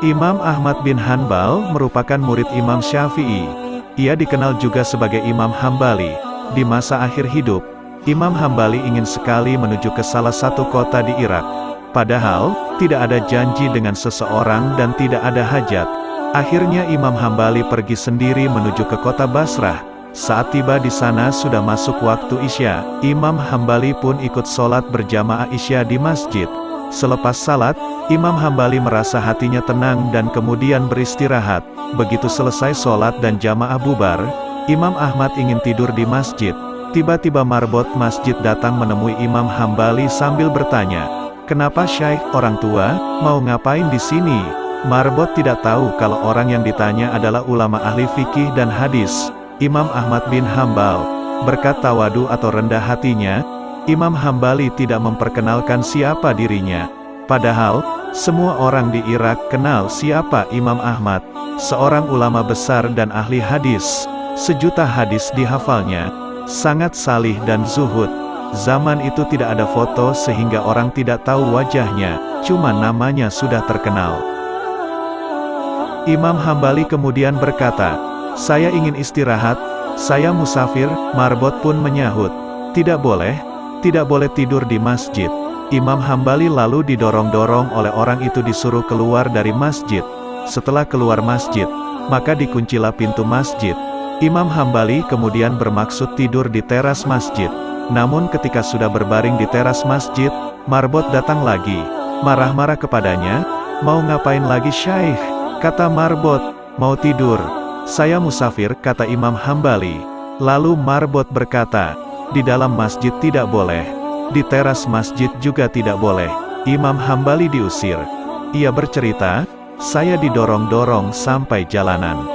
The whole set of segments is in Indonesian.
Imam Ahmad bin Hanbal merupakan murid Imam Syafi'i. Ia dikenal juga sebagai Imam Hambali. Di masa akhir hidup, Imam Hambali ingin sekali menuju ke salah satu kota di Irak. Padahal, tidak ada janji dengan seseorang dan tidak ada hajat. Akhirnya Imam Hambali pergi sendiri menuju ke kota Basrah. Saat tiba di sana sudah masuk waktu Isya. Imam Hambali pun ikut sholat berjamaah Isya di masjid. Selepas salat, Imam Hambali merasa hatinya tenang dan kemudian beristirahat. Begitu selesai sholat dan jamaah bubar, Imam Ahmad ingin tidur di masjid. Tiba-tiba marbot masjid datang menemui Imam Hambali sambil bertanya, "Kenapa Syaikh, orang tua, mau ngapain di sini?" Marbot tidak tahu kalau orang yang ditanya adalah ulama ahli fikih dan hadis, Imam Ahmad bin Hanbal. Berkat tawadu atau rendah hatinya, Imam Hambali tidak memperkenalkan siapa dirinya. Padahal, semua orang di Irak kenal siapa Imam Ahmad, seorang ulama besar dan ahli hadis. Sejuta hadis dihafalnya, sangat salih dan zuhud. Zaman itu tidak ada foto sehingga orang tidak tahu wajahnya, cuma namanya sudah terkenal. Imam Hambali kemudian berkata, "Saya ingin istirahat, saya musafir." Marbot pun menyahut, tidak boleh tidur di masjid." Imam Hambali lalu didorong-dorong oleh orang itu disuruh keluar dari masjid. Setelah keluar masjid, maka dikuncilah pintu masjid. Imam Hambali kemudian bermaksud tidur di teras masjid. Namun ketika sudah berbaring di teras masjid, Marbot datang lagi, marah-marah kepadanya, "Mau ngapain lagi Syaikh?" Kata Marbot, "Mau tidur." "Saya musafir," kata Imam Hambali. Lalu Marbot berkata, "Di dalam masjid tidak boleh, di teras masjid juga tidak boleh." Imam Hambali diusir. Ia bercerita, "Saya didorong-dorong sampai jalanan.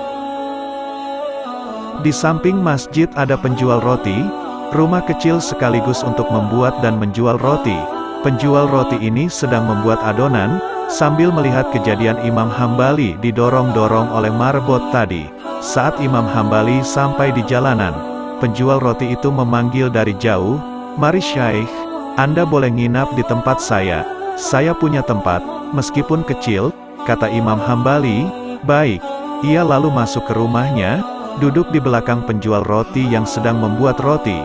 Di samping masjid ada penjual roti, rumah kecil sekaligus untuk membuat dan menjual roti. Penjual roti ini sedang membuat adonan, sambil melihat kejadian Imam Hambali didorong-dorong oleh Marbot tadi. Saat Imam Hambali sampai di jalanan, penjual roti itu memanggil dari jauh, "Mari Syaikh, Anda boleh nginap di tempat saya punya tempat, meskipun kecil," kata Imam Hambali. "Baik." Ia lalu masuk ke rumahnya, duduk di belakang penjual roti yang sedang membuat roti.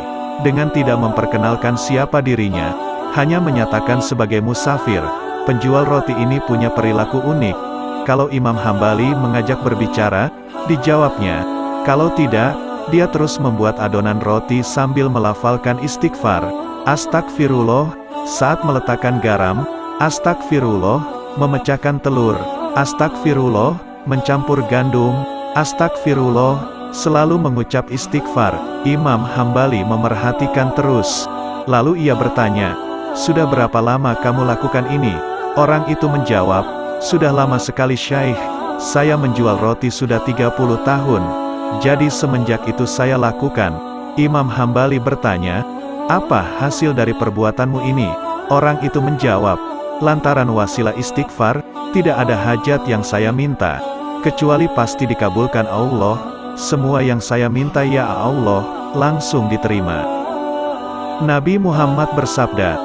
Dengan tidak memperkenalkan siapa dirinya, hanya menyatakan sebagai musafir, penjual roti ini punya perilaku unik. Kalau Imam Hambali mengajak berbicara, dijawabnya. Kalau tidak, dia terus membuat adonan roti sambil melafalkan istighfar. Astagfirullah, saat meletakkan garam, astagfirullah, memecahkan telur, astagfirullah, mencampur gandum, astagfirullah, selalu mengucap istighfar. Imam Hambali memerhatikan terus. Lalu ia bertanya, "Sudah berapa lama kamu lakukan ini?" Orang itu menjawab, "Sudah lama sekali Syaikh, saya menjual roti sudah 30 tahun. Jadi semenjak itu saya lakukan." Imam Hambali bertanya, "Apa hasil dari perbuatanmu ini?" Orang itu menjawab, "Lantaran wasilah istighfar, tidak ada hajat yang saya minta, kecuali pasti dikabulkan Allah. Semua yang saya minta ya Allah, langsung diterima." Nabi Muhammad bersabda,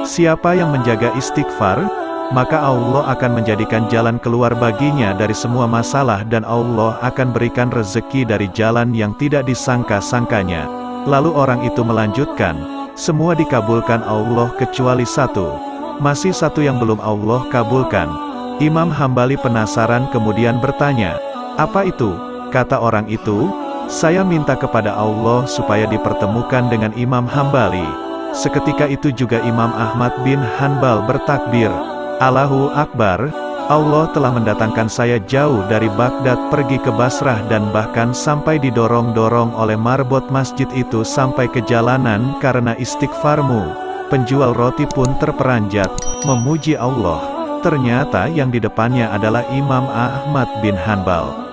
"Siapa yang menjaga istighfar, maka Allah akan menjadikan jalan keluar baginya dari semua masalah dan Allah akan berikan rezeki dari jalan yang tidak disangka-sangkanya." Lalu orang itu melanjutkan, "Semua dikabulkan Allah kecuali satu. Masih satu yang belum Allah kabulkan." Imam Hambali penasaran kemudian bertanya, "Apa itu?" Kata orang itu, "Saya minta kepada Allah supaya dipertemukan dengan Imam Hambali." Seketika itu juga Imam Ahmad bin Hanbal bertakbir, "Allahu Akbar, Allah telah mendatangkan saya jauh dari Baghdad pergi ke Basrah dan bahkan sampai didorong-dorong oleh marbot masjid itu sampai ke jalanan karena istighfarmu." Penjual roti pun terperanjat, memuji Allah. Ternyata yang di depannya adalah Imam Ahmad bin Hanbal.